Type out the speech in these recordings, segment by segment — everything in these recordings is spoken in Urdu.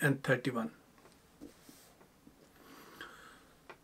and 31।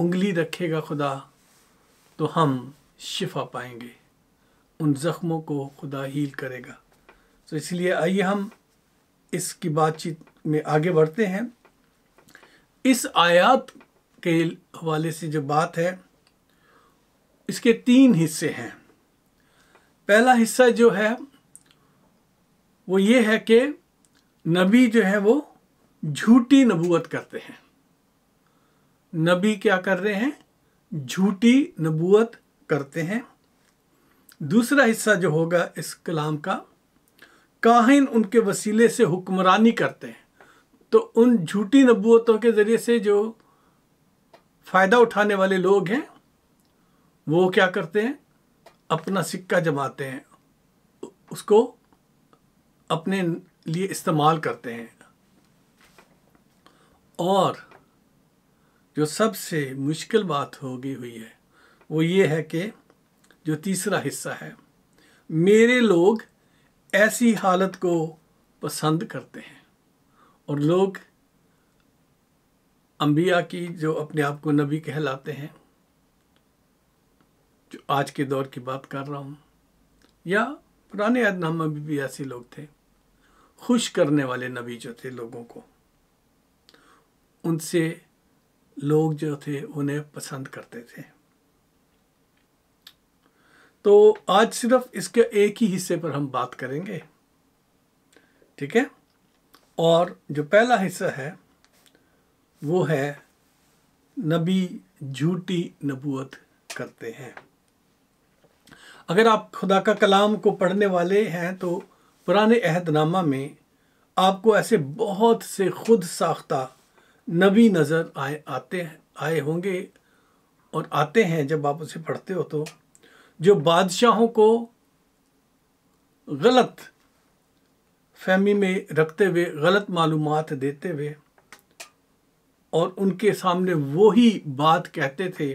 انگلی رکھے گا خدا تو ہم شفا پائیں گے، ان زخموں کو خدا ہیل کرے گا۔ تو اس لیے آئیے ہم اس کی بات چیت میں آگے بڑھتے ہیں۔ اس آیات کے حوالے سے جو بات ہے، اس کے 3 حصے ہیں۔ پہلا حصہ جو ہے وہ یہ ہے کہ نبی جو ہے وہ جھوٹی نبوت کرتے ہیں۔ نبی کیا کر رہے ہیں؟ جھوٹی نبوت کرتے ہیں۔ دوسرا حصہ جو ہوگا اس کلام کا، کاہن ان کے وسیلے سے حکمرانی کرتے ہیں۔ تو ان جھوٹی نبوتوں کے ذریعے سے جو فائدہ اٹھانے والے لوگ ہیں وہ کیا کرتے ہیں؟ اپنا سکہ جماتے ہیں، اس کو اپنے لیے استعمال کرتے ہیں۔ اور جو سب سے مشکل بات ہوئی ہے وہ یہ ہے کہ جو تیسرا حصہ ہے، میرے لوگ ایسی حالت کو پسند کرتے ہیں۔ اور لوگ انبیاء کی جو اپنے آپ کو نبی کہلاتے ہیں، جو آج کے دور کی بات کر رہا ہوں، یا پرانے عہد نامہ میں بھی ایسے لوگ تھے، خوش کرنے والے نبی جو تھے لوگوں کو، ان سے لوگ جو تھے انہیں پسند کرتے تھے۔ تو آج صرف اس کے ایک ہی حصے پر ہم بات کریں گے، ٹھیک ہے؟ اور جو پہلا حصہ ہے وہ ہے نبی جھوٹی نبوت کرتے ہیں۔ اگر آپ خدا کا کلام کو پڑھنے والے ہیں تو پرانے عہد نامہ میں آپ کو ایسے بہت سے خود ساختہ نبی نظر آئے ہوں گے اور آتے ہیں۔ جب آپ اسے پڑھتے ہو تو جو بادشاہوں کو غلط فہمی میں رکھتے ہوئے، غلط معلومات دیتے ہوئے، اور ان کے سامنے وہی بات کہتے تھے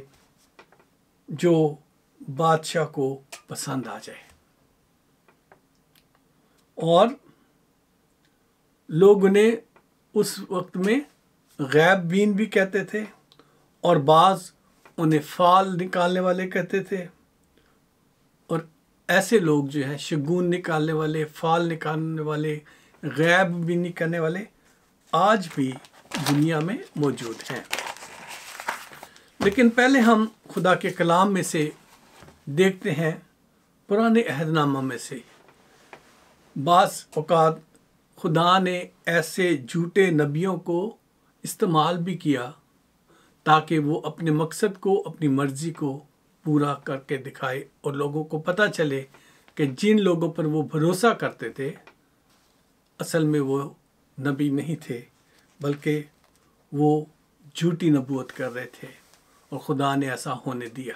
جو بادشاہ کو پسند آ جائے۔ اور لوگ انہیں اس وقت میں غیب بین بھی کہتے تھے، اور بعض انہیں فال نکالنے والے کہتے تھے۔ اور ایسے لوگ جو ہیں شگون نکالنے والے، فال نکالنے والے، غیب بھی نکالنے والے آج بھی دنیا میں موجود ہیں۔ لیکن پہلے ہم خدا کے کلام میں سے دیکھتے ہیں، پرانے عہد نامہ میں سے بعض اوقات خدا نے ایسے جھوٹے نبیوں کو استعمال بھی کیا تاکہ وہ اپنے مقصد کو، اپنی مرضی کو پورا کر کے دکھائے، اور لوگوں کو پتہ چلے کہ جن لوگوں پر وہ بھروسہ کرتے تھے اصل میں وہ نبی نہیں تھے، بلکہ وہ جھوٹی نبوت کر رہے تھے، اور خدا نے ایسا ہونے دیا۔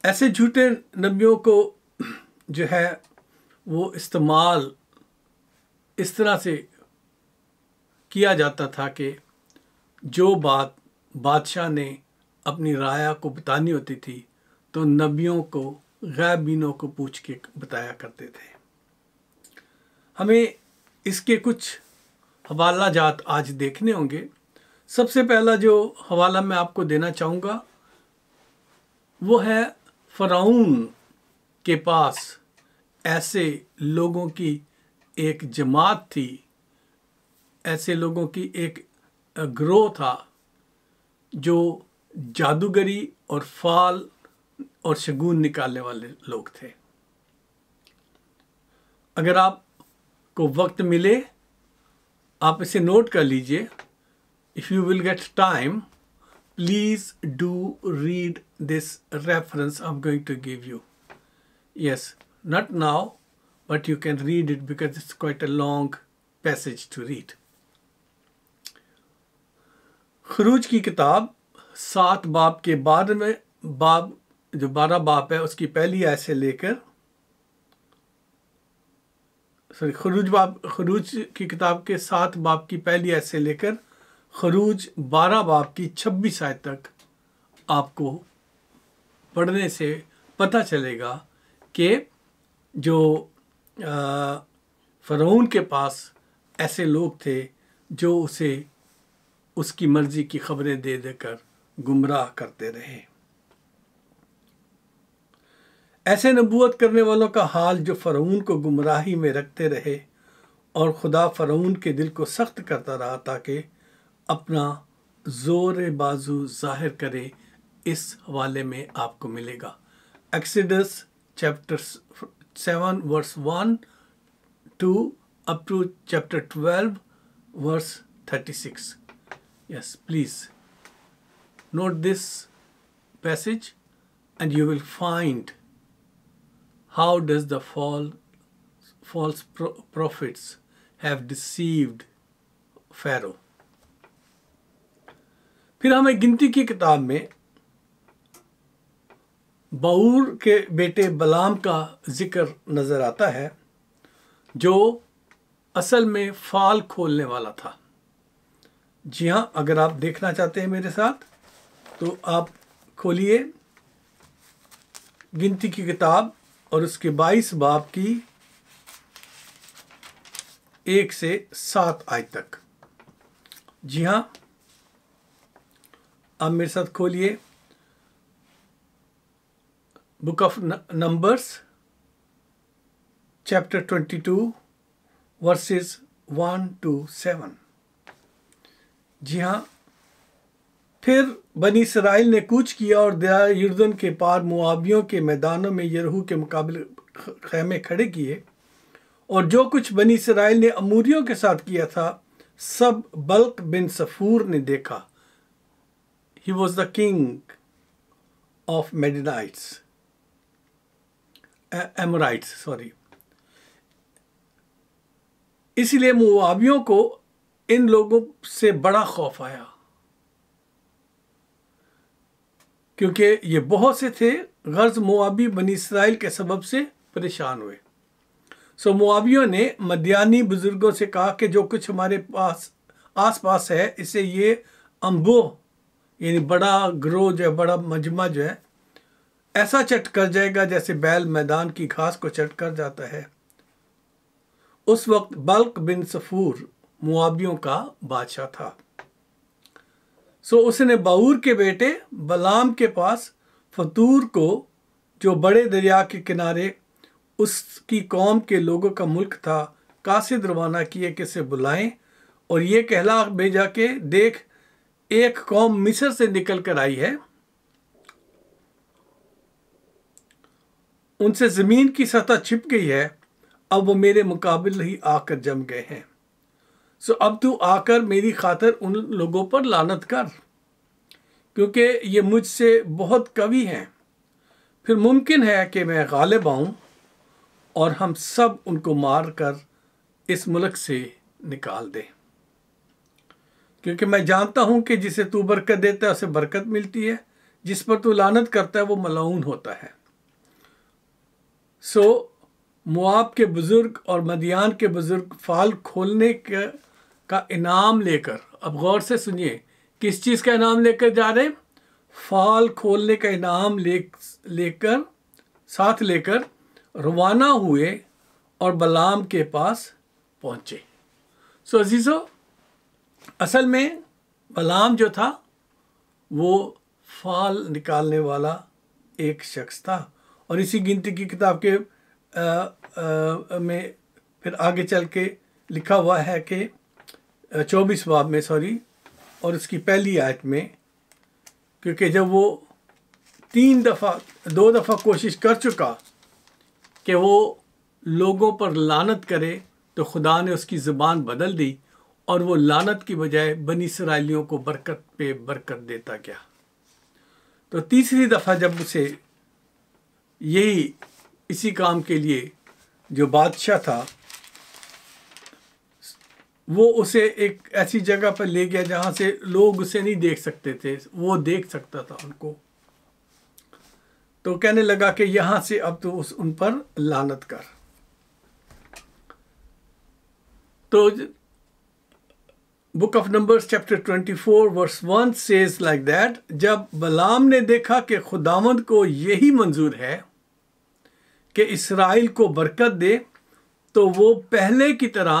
ایسے جھوٹے نبیوں کو جو ہے وہ استعمال اس طرح سے کیا جاتا تھا کہ جو بات بادشاہ نے اپنی رعایا کو بتانی ہوتی تھی تو نبیوں کو، غیب بینوں کو پوچھ کے بتایا کرتے تھے۔ ہمیں اس کے کچھ حوالہ جات آج دیکھنے ہوں گے۔ سب سے پہلا جو حوالہ میں آپ کو دینا چاہوں گا وہ ہے فرعون کے پاس ایسے لوگوں کی ایک جماعت تھی، ایسے لوگوں کی ایک گروہ تھا جو جادوگری اور فال اور شگون نکالنے والے لوگ تھے۔ اگر آپ کو وقت ملے آپ اسے نوٹ کر لیجئے۔ If you will get time, please do read this reference I'm going to give you. Yes, not now, but you can read it because it's quite a long passage to read. خروج کی کتاب 7 باب کے بعد میں جو 12 باب ہے اس کی پہلی آیت سے لے کر خروج کی کتاب کے 7 باب کی پہلی آیت سے لے کر خروج 12 باب کی 26 آیت تک آپ کو پڑھنے سے پتہ چلے گا کہ جو فرعون کے پاس ایسے لوگ تھے جو اسے اس کی مرضی کی خبریں دے دے کر گمراہ کرتے رہے۔ ایسے نبوت کرنے والوں کا حال جو فرعون کو گمراہی میں رکھتے رہے اور خدا فرعون کے دل کو سخت کرتا رہا تاکہ اپنا زور بازو ظاہر کرے، اس حوالے میں آپ کو ملے گا۔ Exceeds chapter 7 verse 1 2 up to chapter 12 verse 36. Yes, please note this passage and you will find how does the false prophets have deceived Pharaoh. پھر ہمیں گنتی کی کتاب میں باور کے بیٹے بلام کا ذکر نظر آتا ہے، جو اصل میں فال کھولنے والا تھا۔ جی ہاں، اگر آپ دیکھنا چاہتے ہیں میرے ساتھ تو آپ کھولیے گنتی کی کتاب اور اس کے 22 باب کی 1 سے 7 آیت تک۔ جی ہاں، آپ میرے ساتھ کھولیے book of numbers chapter 22 verses 1 to 7۔ جی ہاں، پھر بنی اسرائیل نے کوچ کیا اور دریا یردن کے پار موابیوں کے میدانوں میں یریحو کے مقابل خیمے کھڑے کیے، اور جو کچھ بنی اسرائیل نے اموریوں کے ساتھ کیا تھا سب بلق بن صفور نے دیکھا۔ He was the king of Amorites, sorry۔ اس لیے موابیوں کو ان لوگوں سے بڑا خوف آیا، کیونکہ یہ بہت سے تھے۔ غرض موابی بنی اسرائیل کے سبب سے پریشان ہوئے۔ سو موابیوں نے مدیانی بزرگوں سے کہا کہ جو کچھ ہمارے پاس آس پاس ہے اسے یہ امبو یعنی بڑا گروہ جو ہے، بڑا مجمع جو ہے، ایسا چٹ کر جائے گا جیسے بیل میدان کی گھاس کو چٹ کر جاتا ہے۔ اس وقت بلق بن صفور موابیوں کا بادشاہ تھا۔ سو اس نے باور کے بیٹے بلام کے پاس فتور کو، جو بڑے دریا کے کنارے اس کی قوم کے لوگوں کا ملک تھا، قاصد روانہ کیے کہ اسے بلائیں اور یہ کہلا بھیجا کہ دیکھ، ایک قوم مصر سے نکل کر آئی ہے، ان سے زمین کی سطح چھپ گئی ہے، اب وہ میرے مقابل ہی آ کر جم گئے ہیں۔ سو اب تو آ کر میری خاطر ان لوگوں پر لعنت کر، کیونکہ یہ مجھ سے بہت قوی ہیں، پھر ممکن ہے کہ میں غالب آؤں اور ہم سب ان کو مار کر اس ملک سے نکال دیں، کیونکہ میں جانتا ہوں کہ جسے تو برکت دیتا ہے اسے برکت ملتی ہے، جس پر تو لعنت کرتا ہے وہ ملعون ہوتا ہے۔ سو مواب کے بزرگ اور مدیان کے بزرگ فال کھولنے کا انعام لے کر، اب غور سے سنیے، کس چیز کا انعام لے کر جا رہے ہیں؟ فال کھولنے کا انعام ساتھ لے کر روانہ ہوئے اور بلام کے پاس پہنچے۔ سو عزیزو، اصل میں بلام جو تھا وہ فال نکالنے والا ایک شخص تھا، اور اسی گنتی کی کتاب کے میں پھر آگے چل کے لکھا ہوا ہے کہ 24 باب میں اور اس کی پہلی آیت میں، کیونکہ جب وہ 2 دفعہ کوشش کر چکا کہ وہ لوگوں پر لعنت کرے، تو خدا نے اس کی زبان بدل دی اور وہ لعنت کی بجائے بنی اسرائیلیوں کو برکت پہ برکت دیتا گیا۔ تو تیسری دفعہ جب اسے اسی کام کے لیے جو بادشاہ تھا وہ اسے ایک ایسی جگہ پر لے گیا جہاں سے لوگ اسے نہیں دیکھ سکتے تھے، وہ دیکھ سکتا تھا ان کو، تو کہنے لگا کہ یہاں سے اب تو ان پر لعنت کر۔ تو book of numbers chapter 24 verse 1 says like that، جب بلام نے دیکھا کہ خداوند کو یہی منظور ہے کہ اسرائیل کو برکت دے، تو وہ پہلے کی طرح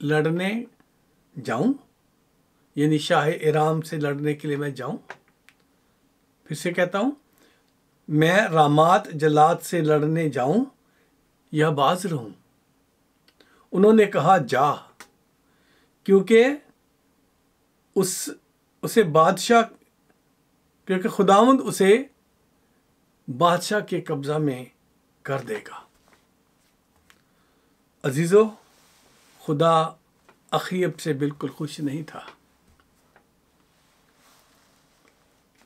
لڑنے جاؤں، یعنی شاہ ارام سے لڑنے کے لیے میں جاؤں؟ پھر سے کہتا ہوں، میں رامات جلاد سے لڑنے جاؤں یا باز رہوں؟ انہوں نے کہا جا، کیونکہ خداوند اسے بادشاہ کے قبضہ میں کر دے گا۔ عزیزو، خدا اخیب سے بالکل خوش نہیں تھا،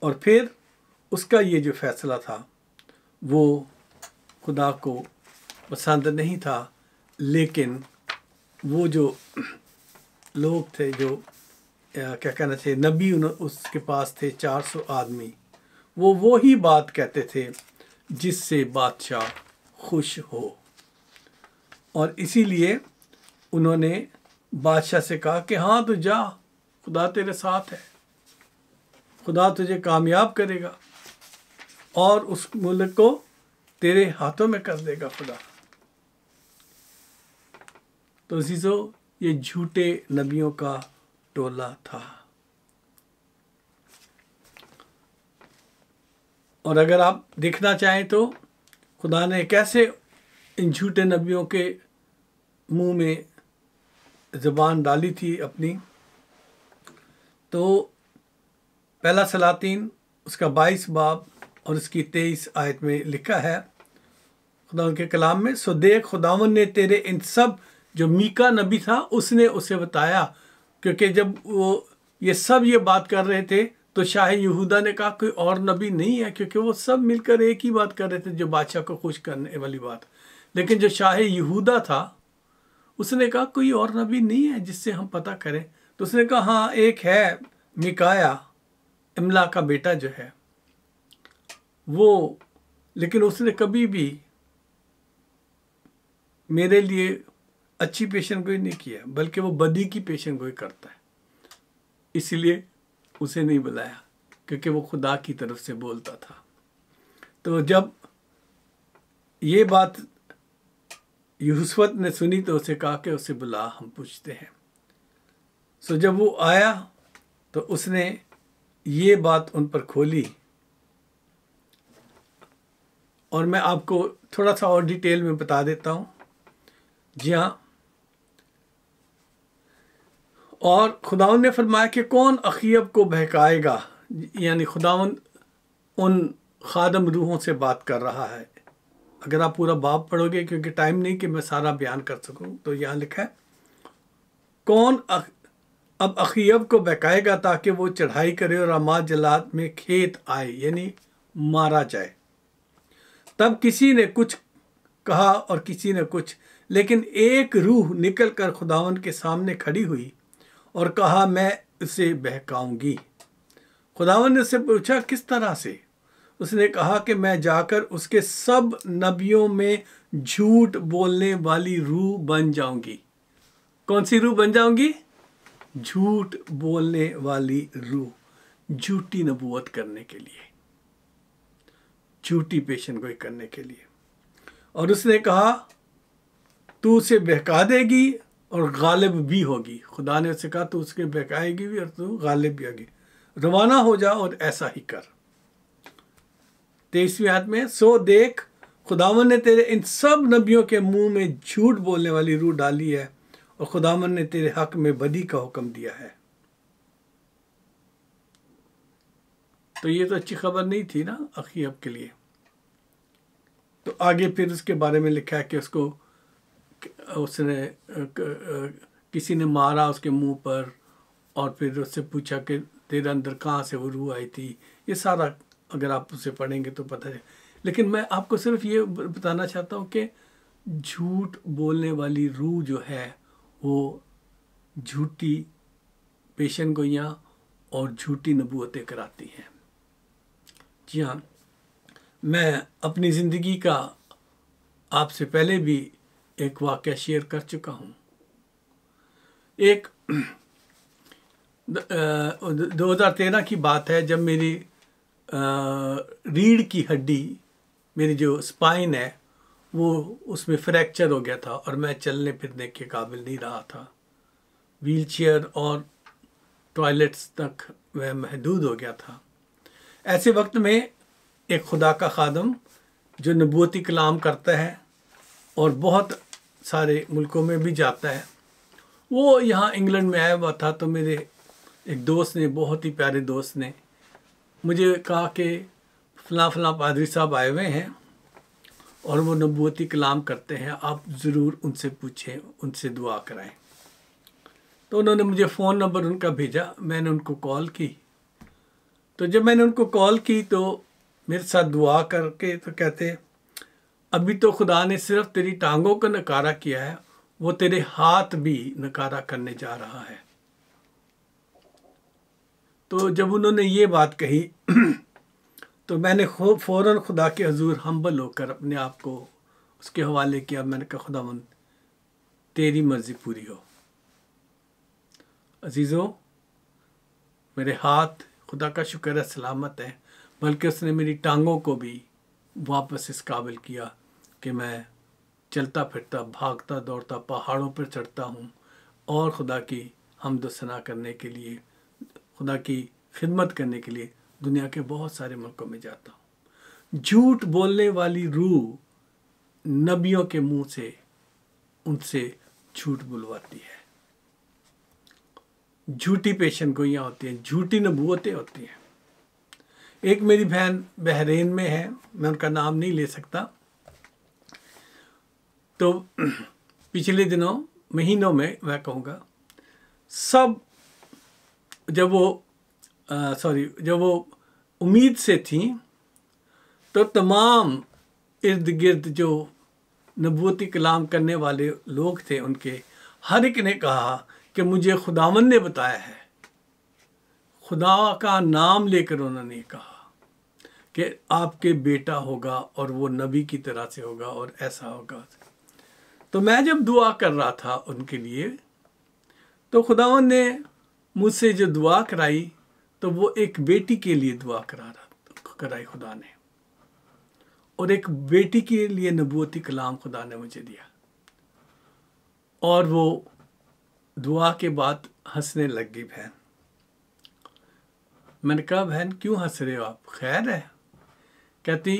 اور پھر اس کا یہ جو فیصلہ تھا وہ خدا کو پسند نہیں تھا، لیکن وہ جو لوگ تھے، جو کیا کہنا چاہیے، نبی اس کے پاس تھے 400 آدمی، وہ وہی بات کہتے تھے جس سے بادشاہ خوش ہو، اور اسی لیے انہوں نے بادشاہ سے کہا کہ ہاں تو جا، خدا تیرے ساتھ ہے، خدا تجھے کامیاب کرے گا اور اس ملک کو تیرے ہاتھوں میں کر دے گا خدا۔ تو عزیزو، یہ جھوٹے نبیوں کا ٹولہ تھا، اور اگر آپ دیکھنا چاہیں تو خدا نے کیسے ان جھوٹے نبیوں کے منہ میں زبان ڈالی تھی اپنی، تو پہلا سلاطین اس کا 22 باب اور اس کی 23 آیت میں لکھا ہے خدا کے کلام میں، سو دیکھ خداوند نے تیرے ان سب، جو میکا نبی تھا اس نے اسے بتایا، کیونکہ جب وہ یہ سب یہ بات کر رہے تھے تو شاہ یہودا نے کہا کوئی اور نبی نہیں ہے، کیونکہ وہ سب مل کر ایک ہی بات کر رہے تھے جو بادشاہ کو خوش کرنے والی بات، لیکن جو شاہ یہودا تھا اس نے کہا کوئی اور نبی نہیں ہے جس سے ہم پتہ کریں، تو اس نے کہا ہاں ایک ہے، میکایا املا کا بیٹا جو ہے وہ، لیکن اس نے کبھی بھی میرے لیے اچھی پیشن گوئی نہیں کیا، بلکہ وہ بدی کی پیشن گوئی کرتا ہے، اس لیے اسے نہیں بلایا، کیونکہ وہ خدا کی طرف سے بولتا تھا۔ تو جب یہ بات یہوشفت نے سنی تو اسے کہا کہ اسے بلا، ہم پوچھتے ہیں۔ سو جب وہ آیا تو اس نے یہ بات ان پر کھولی، اور میں آپ کو تھوڑا سا اور ڈیٹیل میں بتا دیتا ہوں۔ جی ہاں، اور خداوند نے فرمایا کہ کون اخیب کو بہکائے گا، یعنی خداوند ان خادم روحوں سے بات کر رہا ہے۔ اگر آپ پورا باب پڑھو گے، کیونکہ ٹائم نہیں کہ میں سارا بیان کر سکوں، تو یہاں لکھا ہے کون اب اخیب کو بہکائے گا تاکہ وہ چڑھائی کرے اور رامات جلاد میں کھیت آئے، یعنی مارا جائے۔ تب کسی نے کچھ کہا اور کسی نے کچھ، لیکن ایک روح نکل کر خداوند کے سامنے کھڑی ہوئی اور کہا میں اسے بہکاؤں گی۔ خداوند نے اس سے پوچھا کس طرح سے؟ اس نے کہا کہ میں جا کر اس کے سب نبیوں میں جھوٹ بولنے والی روح بن جاؤں گی۔ کون سی روح بن جاؤں گی؟ جھوٹ بولنے والی روح، جھوٹی نبوت کرنے کے لیے، جھوٹی پیشن گوئی کرنے کے لیے۔ اور اس نے کہا تو اسے بہکا دے گی اور غالب بھی ہوگی۔ خدا نے اسے کہا تو اس کے بہکائے گی بھی اور تو غالب بھی ہوگی، روانہ ہو جا اور ایسا ہی کر۔ 23ویں آیت میں، سو دیکھ خداوند نے تیرے ان سب نبیوں کے منہ میں جھوٹ بولنے والی روح ڈالی ہے، اور خداوند نے تیرے حق میں بدی کا حکم دیا ہے۔ تو یہ تو اچھی خبر نہیں تھی نا اخیب کے لیے۔ تو آگے پھر اس کے بارے میں لکھا ہے کہ اس نے کسی نے مارا اس کے منہ پر، اور پھر اس سے پوچھا کہ تیرے اندر کہاں سے وہ روح آئی تھی۔ یہ سارا اگر آپ اسے پڑھیں گے تو پتہ ہے، لیکن میں آپ کو صرف یہ بتانا چاہتا ہوں کہ جھوٹ بولنے والی روح جو ہے وہ جھوٹی پیشن گوئیاں اور جھوٹی نبوتیں کراتی ہیں۔ جی ہاں، میں اپنی زندگی کا آپ سے پہلے بھی ایک واقعہ شیئر کر چکا ہوں۔ ایک 2013 کی بات ہے، جب میری ریڑھ کی ہڈی، میری جو اسپائن ہے وہ اس میں فریکچر ہو گیا تھا، اور میں چلنے پھرنے کے قابل نہیں رہا تھا، ویل چیئر اور ٹوائلٹس تک وہ محدود ہو گیا تھا۔ ایسے وقت میں ایک خدا کا خادم جو نبوتی کلام کرتا ہے اور بہت سارے ملکوں میں بھی جاتا ہے، وہ یہاں انگلینڈ میں آیا ہوا تھا۔ تو میرے ایک دوست نے، بہت ہی پیارے دوست نے مجھے کہا کہ فلاں فلاں پادری صاحب آئے ہوئے ہیں اور وہ نبوتی کلام کرتے ہیں، آپ ضرور ان سے پوچھیں، ان سے دعا کرائیں۔ تو انہوں نے مجھے فون نمبر ان کا بھیجا، میں نے ان کو کال کی۔ تو جب میں نے ان کو کال کی تو میرے ساتھ دعا کر کے تو کہتے، ابھی تو خدا نے صرف تیری ٹانگوں کا نکارہ کیا ہے، وہ تیرے ہاتھ بھی نکارہ کرنے جا رہا ہے۔ تو جب انہوں نے یہ بات کہی تو میں نے فوراً خدا کے حضور ہمبل ہو کر اپنے آپ کو اس کے حوالے کیا۔ میں نے کہا خداوند تیری مرضی پوری ہو۔ عزیزو، میرے ہاتھ خدا کا شکر ہے سلامت ہے، بلکہ اس نے میری ٹانگوں کو بھی واپس اس قابل کیا کہ میں چلتا پھرتا، بھاگتا دوڑتا، پہاڑوں پر چڑھتا ہوں اور خدا کی حمد و ثنا کرنے کے لیے، خدا کی خدمت کرنے کے لیے دنیا کے بہت سارے ملکوں میں جاتا ہوں۔ جھوٹ بولنے والی روح نبیوں کے منہ سے ان سے جھوٹ بلواتی ہے، جھوٹی پیشن گوئیاں ہوتی ہیں، جھوٹی نبوتیں ہوتی ہیں۔ ایک میری بہن بحرین میں ہے، میں ان کا نام نہیں لے سکتا۔ تو پچھلے دنوں، مہینوں میں میں کہوں گا، سب جب وہ امید سے تھیں تو تمام ارد گرد جو نبوتی کلام کرنے والے لوگ تھے ان کے ہر ایک نے کہا کہ مجھے خداوند نے بتایا ہے۔ خدا کا نام لے کر انہوں نے کہا کہ آپ کے بیٹا ہوگا اور وہ نبی کی طرح سے ہوگا اور ایسا ہوگا۔ تو میں جب دعا کر رہا تھا ان کے لیے تو خداوند نے مجھ سے جو دعا کرائی تو وہ ایک بیٹی کے لیے دعا کرائی خدا نے، اور ایک بیٹی کے لیے نبوتی کلام خدا نے مجھے دیا۔ اور وہ دعا کے بعد ہنسنے لگ گئی بہن۔ میں نے کہا بہن کیوں ہنس رہے ہو آپ، خیر ہے؟ کہتی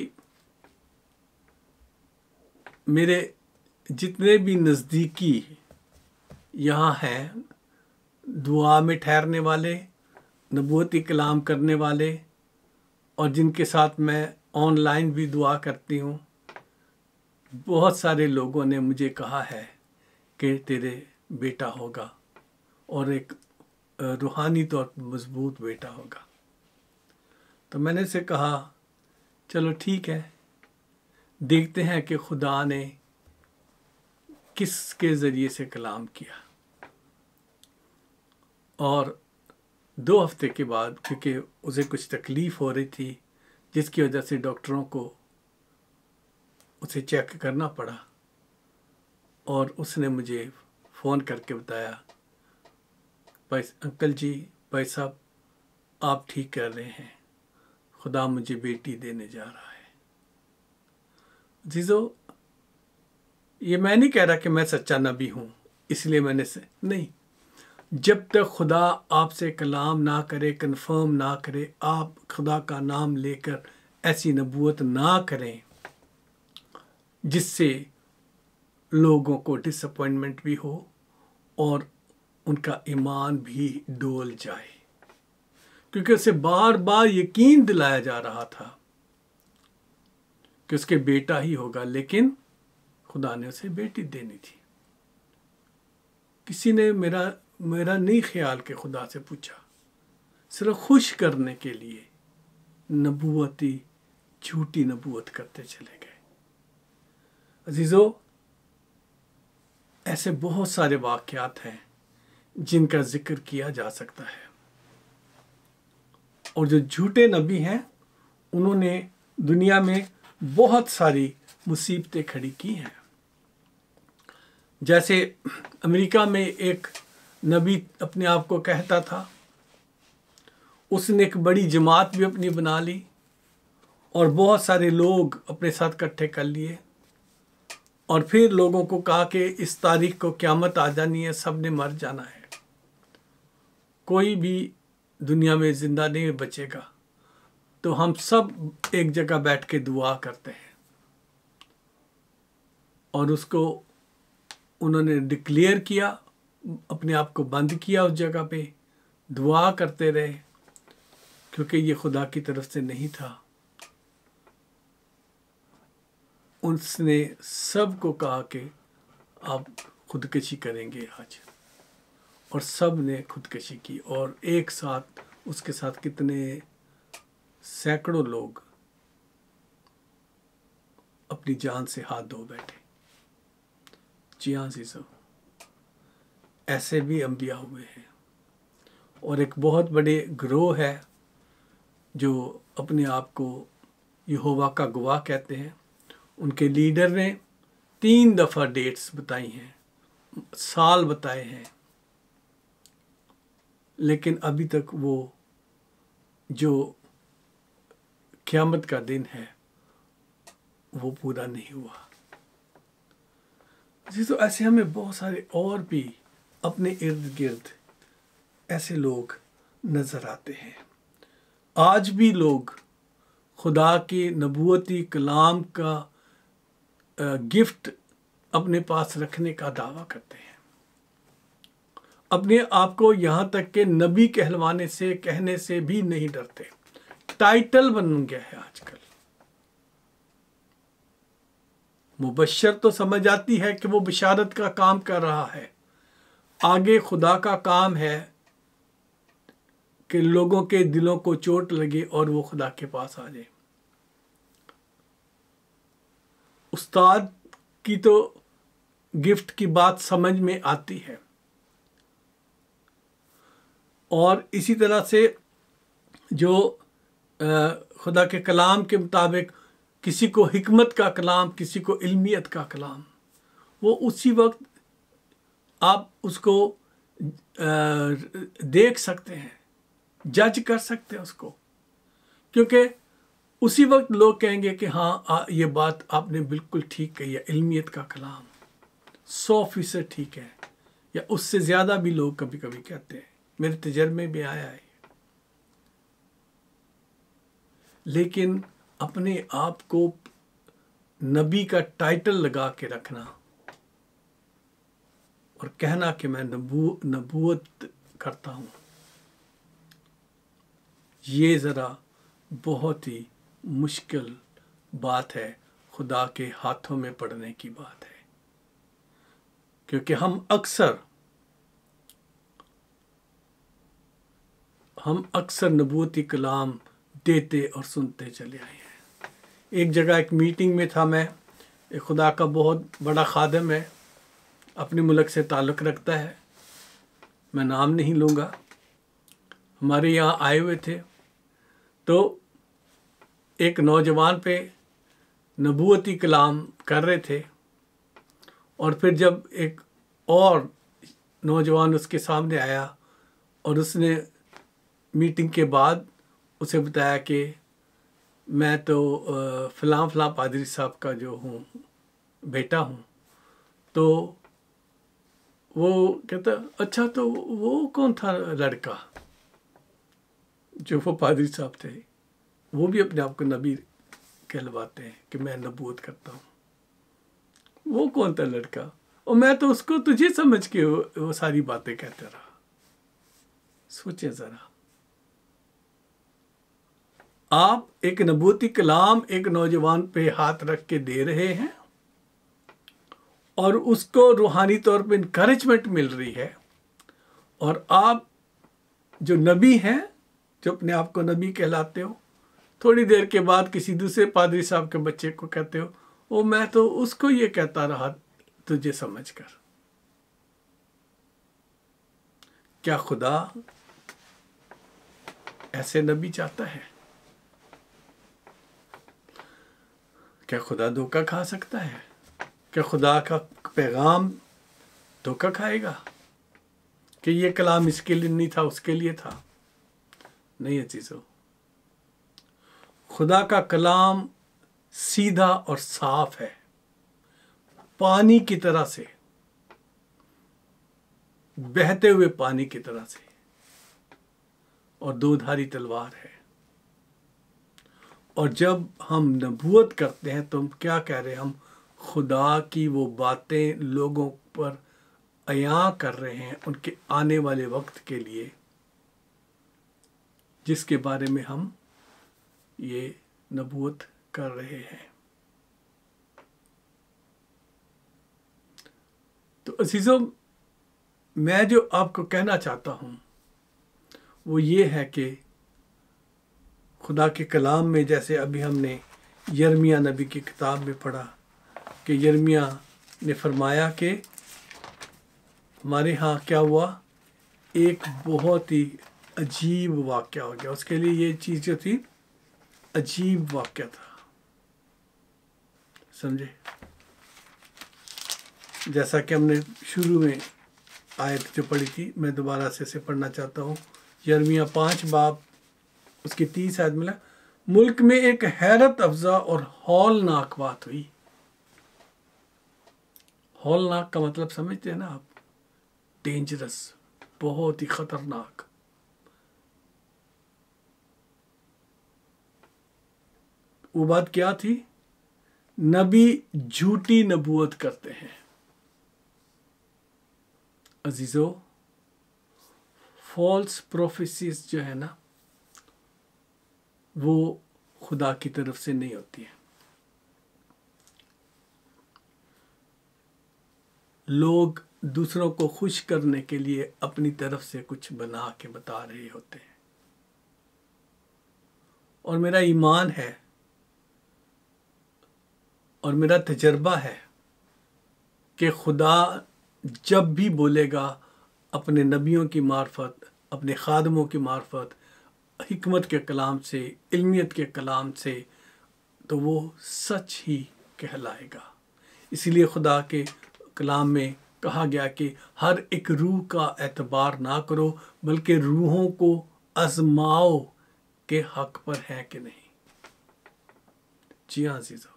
میرے جتنے بھی نزدیکی یہاں ہیں، دعا میں ٹھہرنے والے، نبوتی کلام کرنے والے، اور جن کے ساتھ میں آن لائن بھی دعا کرتی ہوں، بہت سارے لوگوں نے مجھے کہا ہے کہ تیرے بیٹا ہوگا اور ایک روحانی طور پر مضبوط بیٹا ہوگا۔ تو میں نے اسے کہا چلو ٹھیک ہے، دیکھتے ہیں کہ خدا نے کس کے ذریعے سے کلام کیا۔ اور 2 ہفتے کے بعد، کیونکہ اسے کچھ تکلیف ہو رہی تھی جس کی وجہ سے ڈاکٹروں کو اسے چیک کرنا پڑا، اور اس نے مجھے فون کر کے بتایا انکل جی، بھائی صاحب آپ ٹھیک کر رہے ہیں، خدا مجھے بیٹی دینے جا رہا ہے۔ عزیزو، یہ میں نہیں کہہ رہا کہ میں سچا نبی ہوں اس لیے میں نے نہیں، جب تک خدا آپ سے کلام نہ کرے، کنفرم نہ کرے، آپ خدا کا نام لے کر ایسی نبوت نہ کریں جس سے لوگوں کو ڈس اپوائنٹمنٹ بھی ہو اور ان کا ایمان بھی ڈول جائے، کیونکہ اسے بار بار یقین دلایا جا رہا تھا کہ اس کے بیٹا ہی ہوگا، لیکن خدا نے اسے بیٹی دینی تھی۔ کسی نے میرا نہیں خیال کہ خدا سے پوچھا، صرف خوش کرنے کے لیے نبوتی جھوٹی نبوت کرتے چلے گئے۔ عزیزو، ایسے بہت سارے واقعات ہیں جن کا ذکر کیا جا سکتا ہے، اور جو جھوٹے نبی ہیں انہوں نے دنیا میں بہت ساری مصیبتیں کھڑی کی ہیں۔ جیسے امریکہ میں ایک نبی اپنے آپ کو کہتا تھا، اس نے ایک بڑی جماعت بھی اپنی بنا لی اور بہت سارے لوگ اپنے ساتھ اکٹھے کر لیے، اور پھر لوگوں کو کہا کہ اس تاریخ کو قیامت آ جانی ہے، سب نے مر جانا ہے۔ کوئی بھی دنیا میں زندہ نہیں بچے گا، تو ہم سب ایک جگہ بیٹھ کے دعا کرتے ہیں، اور اس کو انہوں نے ڈکلیئر کیا، اپنے آپ کو بند کیا اس جگہ پہ، دعا کرتے رہے، کیونکہ یہ خدا کی طرف سے نہیں تھا۔ اس نے سب کو کہا کہ آپ خودکشی کریں گے آج، اور سب نے خودکشی کی، اور ایک ساتھ اس کے ساتھ کتنے سینکڑوں لوگ اپنی جان سے ہاتھ دھو بیٹھے۔ جی ہاں عزیزو، ایسے بھی انبیاء ہوئے ہیں، اور ایک بہت بڑے گروہ ہے جو اپنے آپ کو یہوہ کا گواہ کہتے ہیں۔ ان کے لیڈر نے 3 دفعہ ڈیٹس بتائی ہیں، سال بتائے ہیں، لیکن ابھی تک وہ جو قیامت کا دن ہے وہ پورا نہیں ہوا۔ تو ایسے ہمیں بہت سارے اور بھی اپنے ارد گرد ایسے لوگ نظر آتے ہیں۔ آج بھی لوگ خدا کے نبوتی کلام کا گفٹ اپنے پاس رکھنے کا دعویٰ کرتے ہیں، اپنے آپ کو یہاں تک کہ نبی کہلوانے سے کہنے سے بھی نہیں ڈرتے۔ ٹائٹل بن گیا ہے آج کل۔ مبشر تو سمجھ آتی ہے کہ وہ بشارت کا کام کر رہا ہے، آگے خدا کا کام ہے کہ لوگوں کے دلوں کو چوٹ لگے اور وہ خدا کے پاس آ جائے۔ استاد کی تو گفٹ کی بات سمجھ میں آتی ہے، اور اسی طرح سے جو خدا کے کلام کے مطابق کسی کو حکمت کا کلام، کسی کو علمیت کا کلام، وہ اسی وقت آپ اس کو دیکھ سکتے ہیں، جج کر سکتے ہیں اس کو، کیونکہ اسی وقت لوگ کہیں گے کہ ہاں یہ بات آپ نے بالکل ٹھیک کہی ہے، علمیت کا کلام 100% ٹھیک ہے، یا اس سے زیادہ بھی لوگ کبھی کبھی کہتے ہیں، میرے تجربے میں آیا ہے۔ لیکن اپنے آپ کو نبی کا ٹائٹل لگا کے رکھنا اور کہنا کہ میں نبوت کرتا ہوں، یہ ذرا بہت ہی مشکل بات ہے، خدا کے ہاتھوں میں پڑنے کی بات ہے، کیونکہ ہم اکثر نبوتی کلام دیتے اور سنتے چلے آئے ہیں۔ ایک جگہ ایک میٹنگ میں تھا، میں ایک خدا کا بہت بڑا خادم ہے، اپنے ملک سے تعلق رکھتا ہے، میں نام نہیں لوں گا، ہمارے یہاں آئے ہوئے تھے، تو ایک نوجوان پہ نبوتی کلام کر رہے تھے، اور پھر جب ایک اور نوجوان اس کے سامنے آیا اور اس نے میٹنگ کے بعد اسے بتایا کہ میں تو فلاں پادری صاحب کا جو ہوں بیٹا ہوں، تو وہ کہتا اچھا تو وہ کون تھا لڑکا جو وہ پادری صاحب تھے، وہ بھی اپنے آپ کو نبی کہلواتے ہیں کہ میں نبوت کرتا ہوں، وہ کون تھا لڑکا، اور میں تو اس کو تجھے سمجھ کے وہ ساری باتیں کہتا رہا۔ سوچیں ذرا، آپ ایک نبوتی کلام ایک نوجوان پہ ہاتھ رکھ کے دے رہے ہیں، اور اس کو روحانی طور پہ انکریجمنٹ مل رہی ہے، اور آپ جو نبی ہیں، جو اپنے آپ کو نبی کہلاتے ہو، تھوڑی دیر کے بعد کسی دوسرے پادری صاحب کے بچے کو کہتے ہو وہ میں تو اس کو یہ کہتا رہا تجھے سمجھ کر۔ کیا خدا ایسے نبی چاہتا ہے؟ کیا خدا دھوکہ کھا سکتا ہے؟ کیا خدا کا پیغام دھوکہ کھائے گا کہ یہ کلام اس کے لیے نہیں تھا، اس کے لیے تھا؟ نہیں عزیزو، خدا کا کلام سیدھا اور صاف ہے، پانی کی طرح سے، بہتے ہوئے پانی کی طرح سے، اور دو دھاری تلوار ہے۔ اور جب ہم نبوت کرتے ہیں تو ہم کیا کہہ رہے ہیں؟ ہم خدا کی وہ باتیں لوگوں پر عیاں کر رہے ہیں ان کے آنے والے وقت کے لیے، جس کے بارے میں ہم یہ نبوت کر رہے ہیں۔ تو عزیزوں، میں جو آپ کو کہنا چاہتا ہوں وہ یہ ہے کہ خدا کے کلام میں، جیسے ابھی ہم نے یرمیہ نبی کی کتاب میں پڑھا کہ یرمیہ نے فرمایا کہ ہمارے ہاں کیا ہوا، ایک بہت ہی عجیب واقعہ ہو گیا۔ اس کے لیے یہ چیز جو تھی عجیب واقعہ تھا، سمجھے؟ جیسا کہ ہم نے شروع میں آیت جو پڑھی تھی، میں دوبارہ سے اسے پڑھنا چاہتا ہوں۔ یرمیہ 5 باب اس کی 30 آیت ملا، ملک میں ایک حیرت افزا اور ہولناک بات ہوئی۔ ہولناک کا مطلب سمجھتے ہیں نا آپ؟ ڈینجرس، بہت ہی خطرناک۔ وہ بات کیا تھی؟ نبی جھوٹی نبوت کرتے ہیں۔ عزیزو، فالس پروفیسیز جو ہے نا وہ خدا کی طرف سے نہیں ہوتی ہیں۔ لوگ دوسروں کو خوش کرنے کے لیے اپنی طرف سے کچھ بنا کے بتا رہے ہوتے ہیں۔ اور میرا ایمان ہے اور میرا تجربہ ہے کہ خدا جب بھی بولے گا اپنے نبیوں کی معرفت، اپنے خادموں کی معرفت، حکمت کے کلام سے، علمیت کے کلام سے، تو وہ سچ ہی کہلائے گا۔ اسی لیے خدا کے کلام میں کہا گیا کہ ہر ایک روح کا اعتبار نہ کرو، بلکہ روحوں کو آزماؤ کہ حق پر ہے کہ نہیں۔ جی ہاں عزیزو،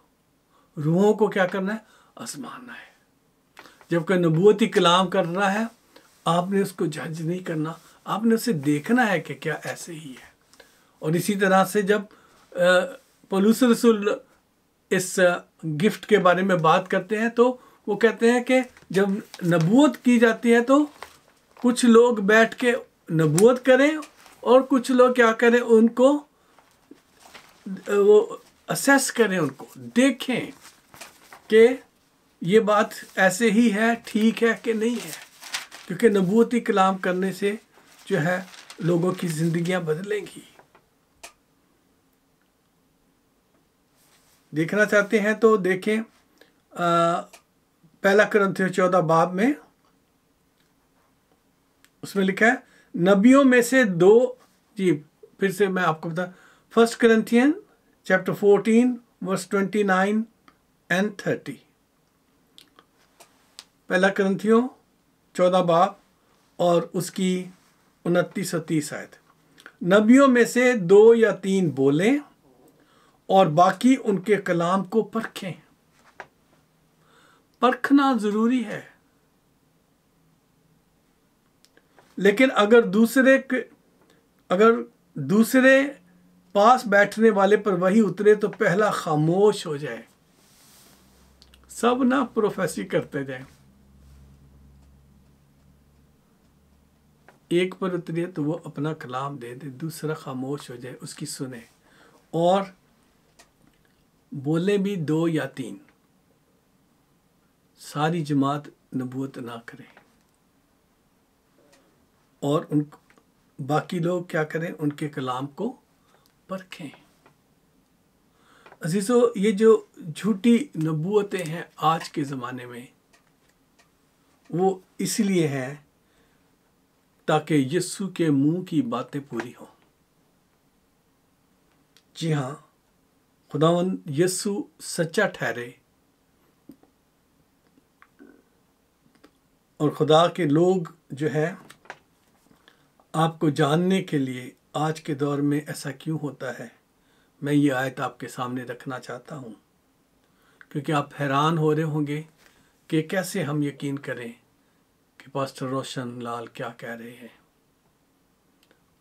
روحوں کو کیا کرنا ہے؟ آزمانا ہے۔ جب کوئی نبوتی کلام کر رہا ہے، آپ نے اس کو جج نہیں کرنا، آپ نے اسے دیکھنا ہے کہ کیا ایسے ہی ہے۔ اور اسی طرح سے جب پولس رسول اس گفٹ کے بارے میں بات کرتے ہیں تو وہ کہتے ہیں کہ جب نبوت کی جاتی ہے تو کچھ لوگ بیٹھ کے نبوت کریں اور کچھ لوگ کیا کریں، ان کو وہ اسیس کریں، ان کو دیکھیں کہ یہ بات ایسے ہی ہے، ٹھیک ہے کہ نہیں ہے۔ کیونکہ نبوتی کلام کرنے سے جو ہے لوگوں کی زندگیاں بدلیں گی۔ دیکھنا چاہتے ہیں تو دیکھیں، پہلا کرنتھیوں 14 باب میں اس میں لکھا ہے نبیوں میں سے دو، جی پھر سے میں آپ کو بتا، 1 کرنتھین چیپٹر 14 ورس 29 and 30۔ پہلا کرنتھیوں 14 باب اور اس کی 29 اور 30 آیت۔ نبیوں میں سے 2 یا 3 بولیں اور باقی ان کے کلام کو پرکھیں۔ پرکھنا ضروری ہے، لیکن اگر دوسرے پاس بیٹھنے والے پر وہی اترے تو پہلا خاموش ہو جائے۔ سب نہ پروفیسی کرتے جائیں، ایک پر اترے تو وہ اپنا کلام دے دے، دوسرا خاموش ہو جائے، اس کی سنے، اور بولے بھی 2 یا 3۔ ساری جماعت نبوت نہ کرے، اور باقی لوگ کیا کریں؟ ان کے کلام کو پرکھیں۔ عزیزو، یہ جو جھوٹی نبوتیں ہیں آج کے زمانے میں، وہ اس لیے ہیں تاکہ یسوع کے منہ کی باتیں پوری ہوں۔ جی ہاں، خداوند یسوع سچا ٹھہرے اور خدا کے لوگ جو ہے آپ کو جاننے کے لیے آج کے دور میں ایسا کیوں ہوتا ہے، میں یہ آیت آپ کے سامنے رکھنا چاہتا ہوں، کیونکہ آپ حیران ہو رہے ہوں گے کہ کیسے ہم یقین کریں کہ پاسٹر روشن لال کیا کہہ رہے ہیں۔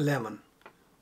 11,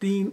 3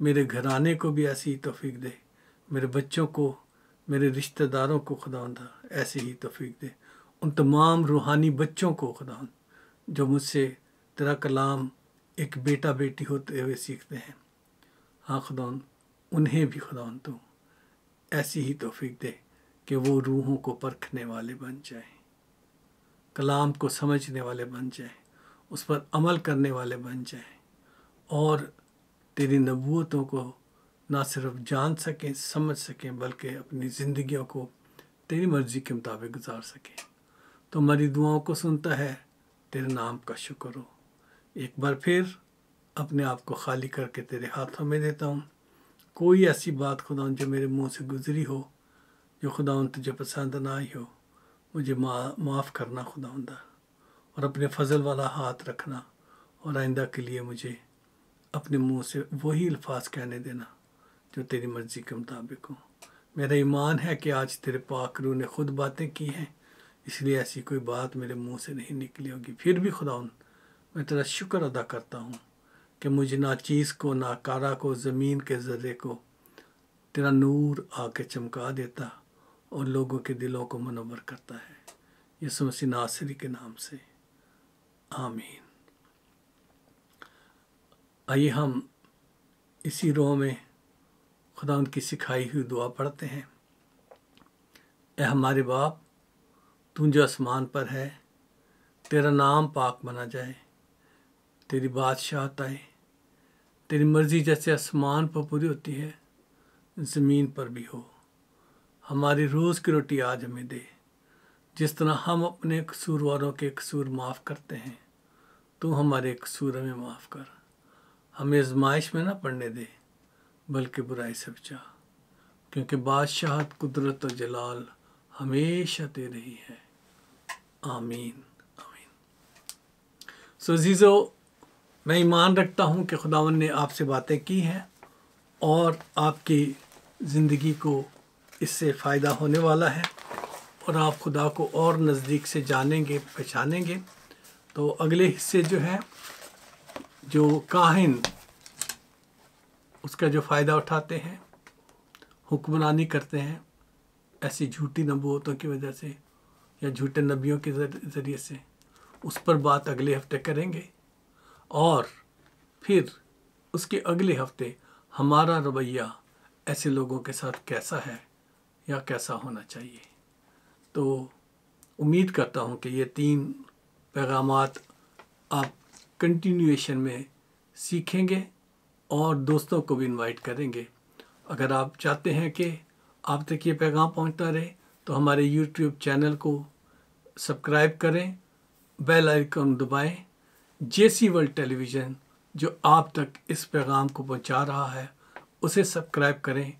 میرے گھرانے کو بھی ایسی ہی توفیق دے، میرے بچوں کو، میرے رشتہ داروں کو خداوند ایسی ہی توفیق دے، ان تمام روحانی بچوں کو خداوند جو مجھ سے تیرا کلام ایک بیٹا بیٹی ہوتے ہوئے سیکھتے ہیں، ہاں خداوند انہیں بھی خداوند تو ایسی ہی توفیق دے کہ وہ روحوں کو پرکھنے والے بن جائیں، کلام کو سمجھنے والے بن جائیں، اس پر عمل کرنے والے بن جائیں، اور تیری نبوتوں کو نہ صرف جان سکیں سمجھ سکیں بلکہ اپنی زندگیوں کو تیری مرضی کے مطابق گزار سکیں۔ تو ہماری دعاؤں کو سنتا ہے، تیرے نام کا شکر ہو۔ ایک بار پھر اپنے آپ کو خالی کر کے تیرے ہاتھوں میں دیتا ہوں۔ کوئی ایسی بات خداوند جو میرے منہ سے گزری ہو، جو خداوند تجھے پسند نہ آئی ہو، مجھے معاف کرنا خداوند، اور اپنے فضل والا ہاتھ رکھنا، اور آئندہ کے لیے مجھے اپنے منہ سے وہی الفاظ کہنے دینا جو تیری مرضی کے مطابق ہوں۔ میرا ایمان ہے کہ آج تیرے پاک روح نے خود باتیں کی ہیں، اس لیے ایسی کوئی بات میرے منہ سے نہیں نکلی ہوگی۔ پھر بھی خداوند میں تیرا شکر ادا کرتا ہوں کہ مجھے ناچیز کو، ناکارہ کو، زمین کے ذرے کو تیرا نور آ کے چمکا دیتا اور لوگوں کے دلوں کو منور کرتا ہے۔ یسوع مسیح ناصری کے نام سے آمین۔ آئیے ہم اسی روح میں خداوند کی سکھائی ہوئی دعا پڑھتے ہیں۔ اے ہمارے باپ، تو جو آسمان پر ہے، تیرا نام پاک بنا جائے، تیری بادشاہت آئے، تیری مرضی جیسے آسمان پر پوری ہوتی ہے زمین پر بھی ہو۔ ہماری روز کی روٹی آج ہمیں دے، جس طرح ہم اپنے قصورواروں کے قصور معاف کرتے ہیں، تو ہمارے قصور ہمیں معاف کر، ہمیں آزمائش میں نہ پڑنے دے بلکہ برائی سے بچا، کیونکہ بادشاہت، قدرت و جلال ہمیشہ تیرے ہی ہے۔ آمین آمین۔ عزیزو، میں ایمان رکھتا ہوں کہ خداوند نے آپ سے باتیں کی ہیں اور آپ کی زندگی کو اس سے فائدہ ہونے والا ہے، اور آپ خدا کو اور نزدیک سے جانیں گے، پہچانیں گے۔ تو اگلے حصے جو ہے، جو کاہن اس کا جو فائدہ اٹھاتے ہیں، حکمرانی کرتے ہیں ایسی جھوٹی نبوتوں کی وجہ سے یا جھوٹے نبیوں کے ذریعے سے، اس پر بات اگلے ہفتے کریں گے، اور پھر اس کے اگلے ہفتے ہمارا رویہ ایسے لوگوں کے ساتھ کیسا ہے یا کیسا ہونا چاہیے۔ تو امید کرتا ہوں کہ یہ 3 پیغامات آپ کنٹینیویشن میں سیکھیں گے اور دوستوں کو بھی انوائٹ کریں گے۔ اگر آپ چاہتے ہیں کہ آپ تک یہ پیغام پہنچتا رہے تو ہمارے یوٹیوب چینل کو سبسکرائب کریں، بیل آئیکن دبائیں۔ JC ورلڈ ٹیلی ویژن جو آپ تک اس پیغام کو پہنچا رہا ہے اسے سبسکرائب کریں،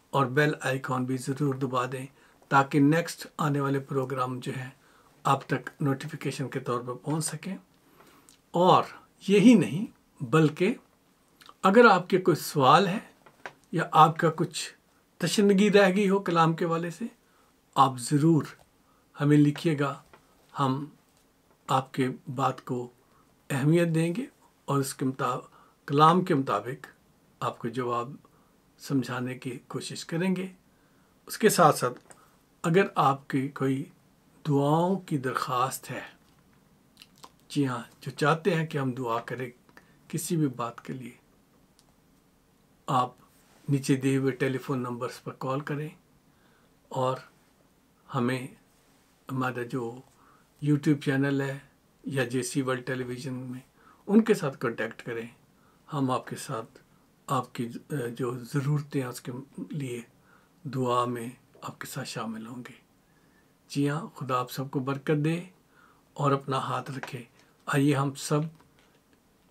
اور بیل آئیکن بھی ضرور دبا دیں تاکہ نیکسٹ آنے والے پروگرام جو ہے آپ تک نوٹیفیکیشن کے طور پر پہنچ سکیں۔ اور یہی نہیں بلکہ اگر آپ کے کوئی سوال ہے یا آپ کا کچھ تشنگی رہ گئی ہو کلام کے والے سے، آپ ضرور ہمیں لکھیے گا، ہم آپ کے بات کو اہمیت دیں گے اور اس کے کلام کے مطابق آپ کو جواب سمجھانے کی کوشش کریں گے۔ اس کے ساتھ ساتھ اگر آپ کی کوئی دعاؤں کی درخواست ہے، جی ہاں، جو چاہتے ہیں کہ ہم دعا کریں کسی بھی بات کے لیے، آپ نیچے دیے ہوئے ٹیلی فون نمبرز پر کال کریں اور ہمیں ہمارا جو یوٹیوب چینل ہے یا JC ورلڈ ٹیلی ویژن میں ان کے ساتھ کانٹیکٹ کریں۔ ہم آپ کے ساتھ آپ کی جو ضرورتیں ہیں اس کے لیے دعا میں آپ کے ساتھ شامل ہوں گے۔ جی ہاں، خدا آپ سب کو برکت دے اور اپنا ہاتھ رکھے۔ آئیے ہم سب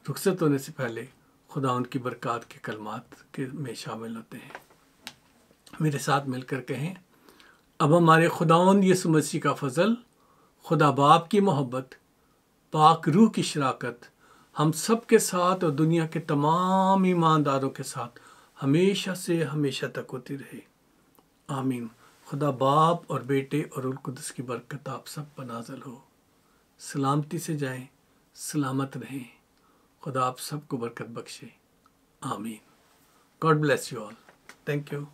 رخصت ہونے سے پہلے خدا ان کی برکات کے کلمات میں شامل ہوتے ہیں۔ میرے ساتھ مل کر کہیں، اب ہمارے خداوند یسوع مسیح کا فضل، خدا باپ کی محبت، پاک روح کی شراکت ہم سب کے ساتھ اور دنیا کے تمام ایمانداروں کے ساتھ ہمیشہ سے ہمیشہ تک ہوتی رہے۔ آمین۔ خدا باپ اور بیٹے اور روح القدس کی برکت آپ سب پر نازل ہو۔ سلامتی سے جائیں، سلامت رہیں۔ خدا آپ سب کو برکت بخشے۔ آمین۔ God bless you all. Thank you.